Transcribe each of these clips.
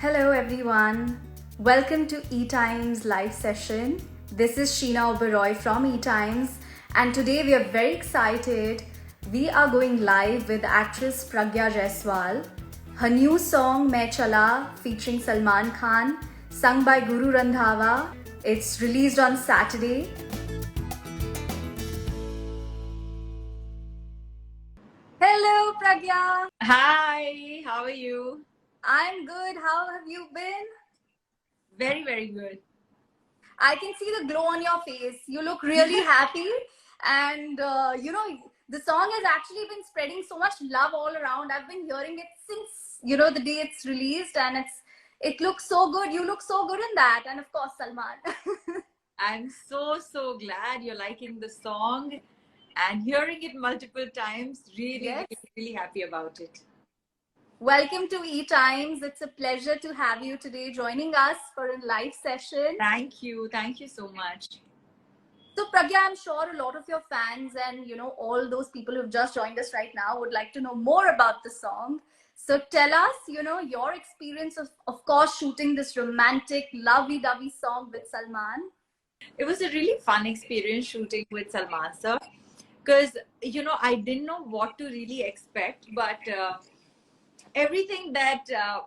Hello everyone. Welcome to ETimes live session. This is Sheena Oberoi from ETimes and today we are very excited. We are going live with actress Pragya Jaiswal. Her new song Main Chala featuring Salman Khan, sung by Guru Randhawa. It's released on Saturday. Hello Pragya. Hi, how are you? I'm good. How have you been? Very, very good. I can see the glow on your face. You look really happy. And, the song has actually been spreading so much love all around. I've been hearing it since, the day it's released. And it looks so good. You look so good in that. And of course, Salman. I'm so glad you're liking the song and hearing it multiple times. Really, Yes. really, really happy about it. Welcome to ETimes. It's a pleasure to have you today joining us for a live session. Thank you. Thank you so much. So Pragya, I'm sure a lot of your fans and all those people who've just joined us right now would like to know more about the song. So tell us, your experience of course, shooting this romantic, lovey-dovey song with Salman. It was a really fun experience shooting with Salman sir because, I didn't know what to really expect, but everything that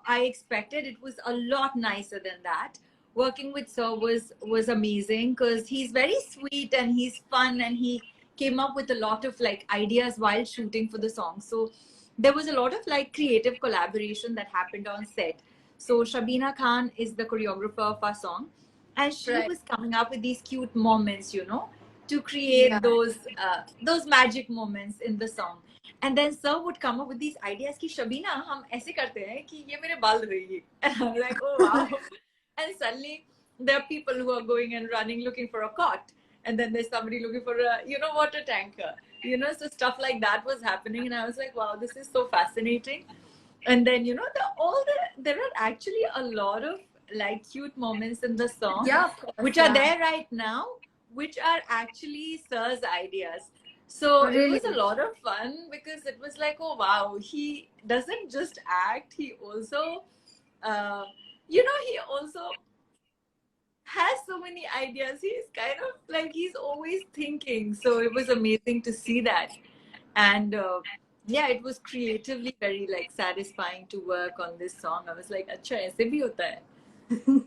I expected, it was a lot nicer than that. Working with Sir was amazing because he's very sweet and he's fun and he came up with a lot of like ideas while shooting for the song. So there was a lot of like creative collaboration that happened on set. So Shabina Khan is the choreographer of our song, and she was coming up with these cute moments, to create those magic moments in the song. And then sir would come up with these ideas कि शबीना हम ऐसे करते हैं कि ये मेरे बाल धोएगी. And I'm like, oh wow. And suddenly there are people who are going and running looking for a cot, and then there's somebody looking for a water tanker, so stuff like that was happening, and I was like, wow, this is so fascinating. And then there are actually a lot of like cute moments in the song, Yeah, of course, which are there right now, which are actually Sir's ideas. So it was a lot of fun because it was like, oh wow, he doesn't just act, he also he also has so many ideas. He's kind of like, he's always thinking. So it was amazing to see that. And yeah, it was creatively very like satisfying to work on this song. I was like, acha aise bhi hota hai.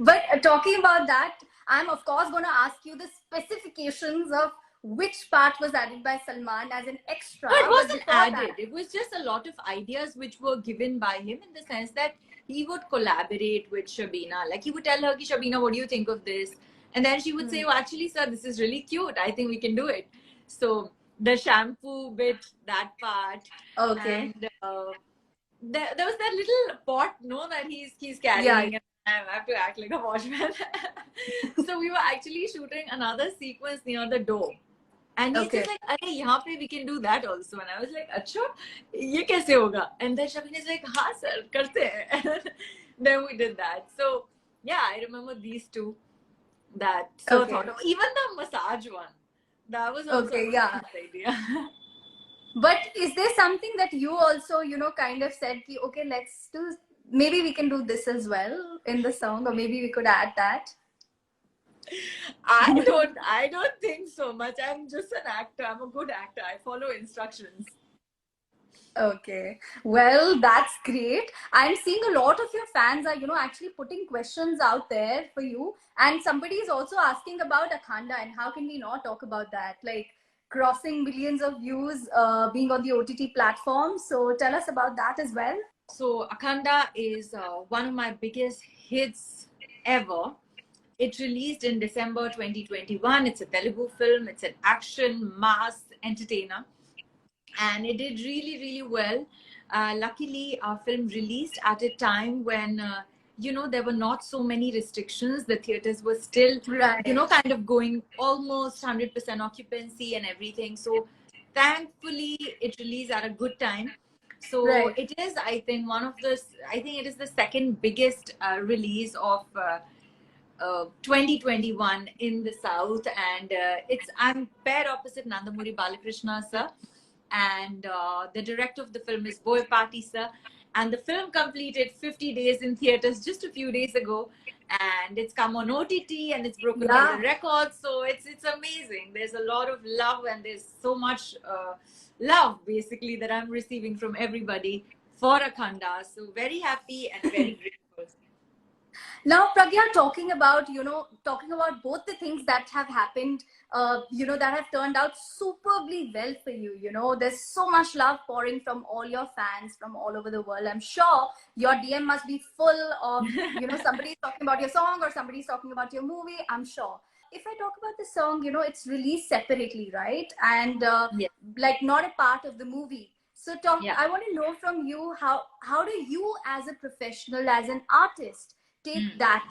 But talking about that, I'm of course going to ask you the specifications of which part was added by Salman as an extra. No, it wasn't added. It was just a lot of ideas which were given by him, in the sense that he would collaborate with Shabina. Like he would tell her, Ki, Shabina, what do you think of this? And then she would say, oh, actually, sir, this is really cute. I think we can do it. So the shampoo bit, that part. Okay. And there was that little pot, that he's carrying. Yeah. And I have to act like a watchman. So we were actually shooting another sequence near the door. And he's just like, "Arey, yahan pe we can do that also." And I was like, "Acha, ye kaise hoga?" And then Shabin is like, "Haan sir, karte hain." Then we did that. So yeah, I remember these two that so thought of. Even the massage one, that was also a nice idea. But is there something that you also, kind of said, ki, okay, let's do, maybe we can do this as well in the song, or maybe we could add that? I don't think so much. I'm just an actor. I'm a good actor. I follow instructions. Okay. Well, that's great. I'm seeing a lot of your fans are, actually putting questions out there for you. And somebody is also asking about Akhanda, and how can we not talk about that? Like crossing millions of views, being on the OTT platform. So tell us about that as well. So Akhanda is one of my biggest hits ever. It released in December 2021. It's a Telugu film. It's an action mass entertainer. And it did really, really well. Luckily, our film released at a time when, there were not so many restrictions. The theaters were still, kind of going almost 100% occupancy and everything. So thankfully, it released at a good time. So it is, I think, it is the second biggest release of 2021 in the South, and I'm paired opposite Nandamuri Balakrishna sir, and the director of the film is Boy Party sir, and the film completed 50 days in theaters just a few days ago, and it's come on OTT and it's broken all the records. So it's amazing. There's a lot of love, and there's so much love basically that I'm receiving from everybody for Akhanda. So very happy and very grateful. Now, Pragya, talking about both the things that have happened, that have turned out superbly well for you. There's so much love pouring from all your fans from all over the world. I'm sure your DM must be full of, somebody's talking about your song or somebody's talking about your movie. I'm sure. If I talk about the song, it's released separately, right? And like not a part of the movie. So I want to know from you, how do you as a professional, as an artist, take that,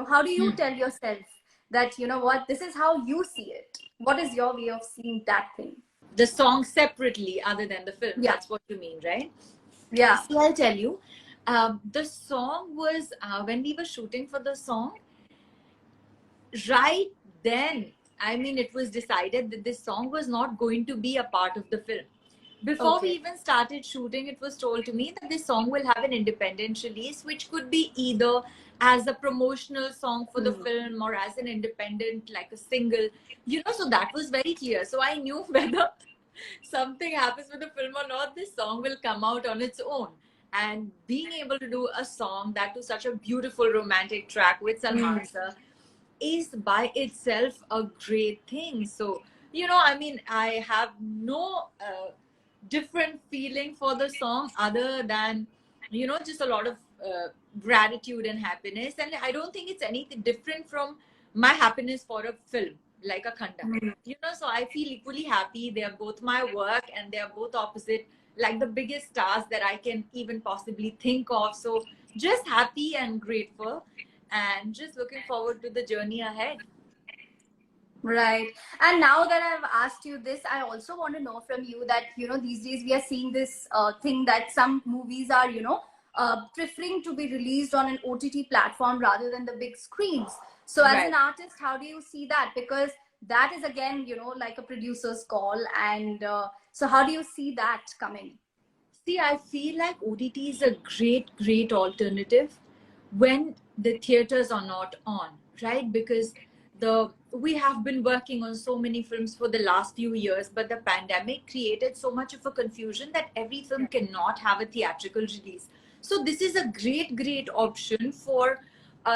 how do you tell yourself that, what, this is how you see it? What is your way of seeing that thing? The song separately other than the film. That's what you mean, right? Yeah. So I'll tell you, the song was, when we were shooting for the song, right then, I mean, it was decided that this song was not going to be a part of the film. Before we even started shooting, it was told to me that this song will have an independent release, which could be either as a promotional song for the film or as an independent, like a single, so that was very clear. So I knew whether something happens with the film or not, this song will come out on its own. And being able to do a song that to such a beautiful romantic track with Salman sir is by itself a great thing. So, I mean, I have no different feeling for the song other than, just a lot of gratitude and happiness. And I don't think it's anything different from my happiness for a film like Akhanda. So I feel equally happy. They are both my work and they are both opposite, like the biggest stars that I can even possibly think of. So just happy and grateful, and just looking forward to the journey ahead. Right. And now that I've asked you this, I also want to know from you that, these days we are seeing this thing that some movies are, preferring to be released on an OTT platform rather than the big screens. So as an artist, how do you see that? Because that is again, like a producer's call. And so how do you see that coming? See, I feel like OTT is a great alternative when the theaters are not on, right? Because we have been working on so many films for the last few years, but the pandemic created so much of a confusion that every film cannot have a theatrical release. So this is a great option for,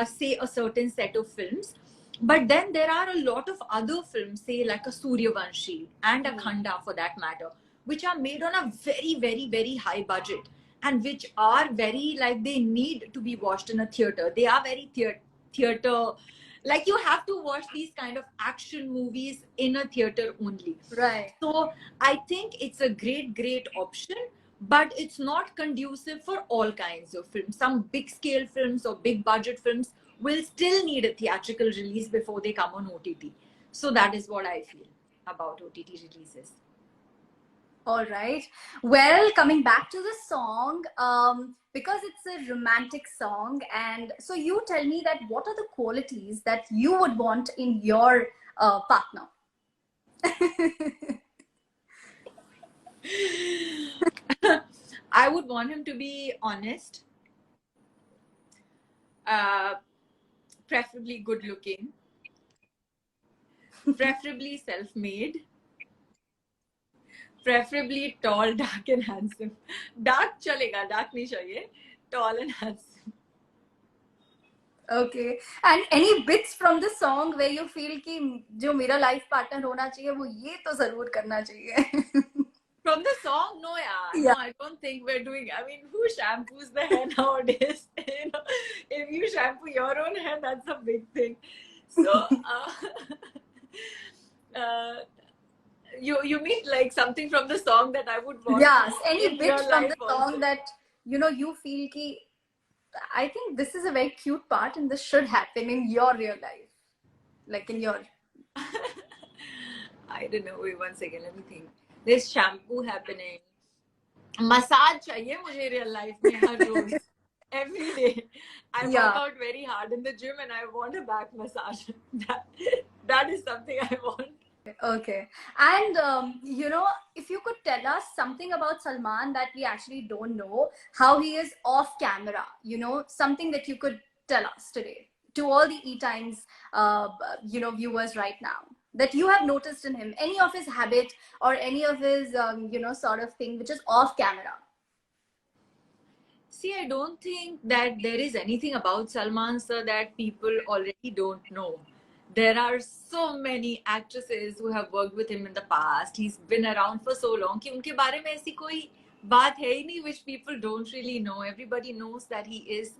say, a certain set of films. But then there are a lot of other films, say like a Suryavanshi and Akhanda for that matter, which are made on a very high budget, and which are very, like, they need to be watched in a theater. They are very theater, like you have to watch these kind of action movies in a theater only. Right. So I think it's a great option, but it's not conducive for all kinds of films. Some big scale films or big budget films will still need a theatrical release before they come on OTT. So that is what I feel about OTT releases. All right. Well, coming back to the song, because it's a romantic song, and so you tell me that what are the qualities that you would want in your partner? I would want him to be honest, preferably good looking, preferably self-made, preferably tall, dark and handsome. Dark chalega, dark nahi chahiye, tall and handsome. Okay. And any bits from the song where you feel कि जो मेरा life partner होना चाहिए वो ये तो जरूर करना चाहिए? From the song, no, no, I don't think we're doing. I mean, who shampoos the hair nowadays? If you shampoo your own hair, that's a big thing. So, you mean like something from the song that I would want? Yes, any bit from the song also, that you feel ki, I think this is a very cute part and this should happen in your real life, like in your. I don't know. Wait 1 second. Let me think. There's shampoo happening. Massage chahiye mujhe real life mein har roz. Every day. I work out very hard in the gym and I want a back massage. That is something I want. Okay. And, if you could tell us something about Salman that we actually don't know, how he is off camera, something that you could tell us today to all the E-Times, viewers right now, that you have noticed in him, any of his habit or any of his, sort of thing which is off camera. See, I don't think that there is anything about Salman sir that people already don't know. There are so many actresses who have worked with him in the past. He's been around for so long कि उनके बारे में ऐसी कोई बात है ही नहीं which people don't really know. Everybody knows that he is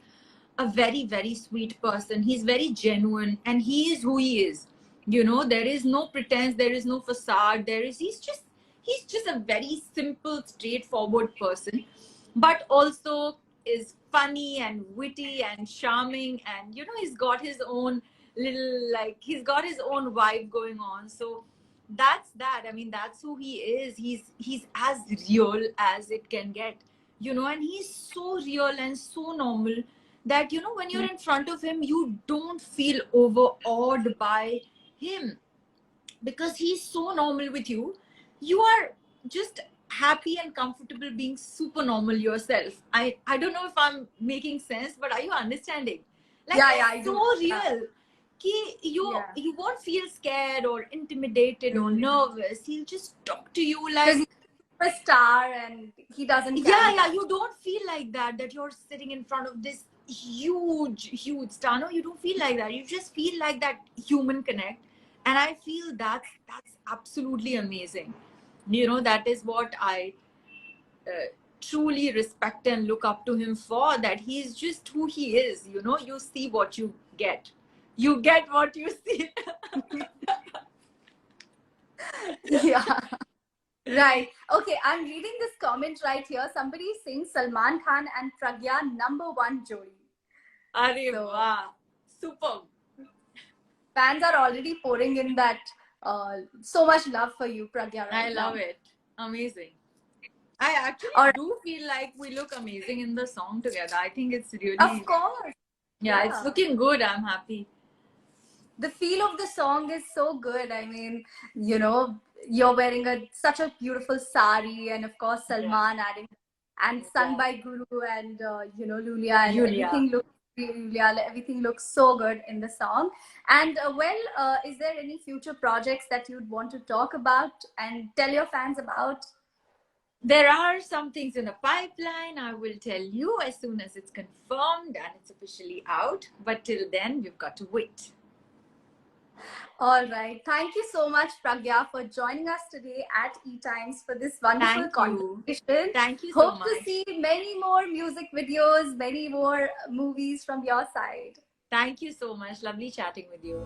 a very, very sweet person. He's very genuine and he is who he is. There is no pretense, there is no facade. He's just a very simple, straightforward person, but also is funny and witty and charming, and he's got his own he's got his own vibe going on. So that's that. I mean, that's who he is. He's as real as it can get, and he's so real and so normal that when you're in front of him, you don't feel overawed by him, because he's so normal with you. You are just happy and comfortable being super normal yourself. I don't know if I'm making sense, but are you understanding? Like, Yeah, I it's do. so Yeah. real. You Yeah. you won't feel scared or intimidated or nervous. He'll just talk to you Because like, he's a star and he doesn't carry yeah, that. you don't feel like that you're sitting in front of this huge star. No, you don't feel like that. You just feel like that human connect. And I feel that's absolutely amazing. That is what I truly respect and look up to him for, that he's just who he is. You see what you get. You get what you see. Yeah. Right. Okay, I'm reading this comment right here. Somebody is saying Salman Khan and Pragya #1 jodi. Are So wow. Superb. fans are already pouring in that so much love for you, Pragya, I right love now. it. Amazing. I actually Or do feel like we look amazing in the song together. I think it's of really, course. yeah, it's looking good. I'm happy. The feel of the song is so good. I mean, you're wearing such a beautiful sari, and of course Salman adding, and sung by Guru and Lulia, and Julia. everything looks so good in the song. And is there any future projects that you'd want to talk about and tell your fans about? There are some things in the pipeline. I will tell you as soon as it's confirmed and it's officially out. But till then, we've got to wait. All right. Thank you so much, Pragya, for joining us today at ETimes for this wonderful Thank you. conversation. Thank you so Hope to much. see many more music videos, many more movies from your side. Thank you so much. Lovely chatting with you.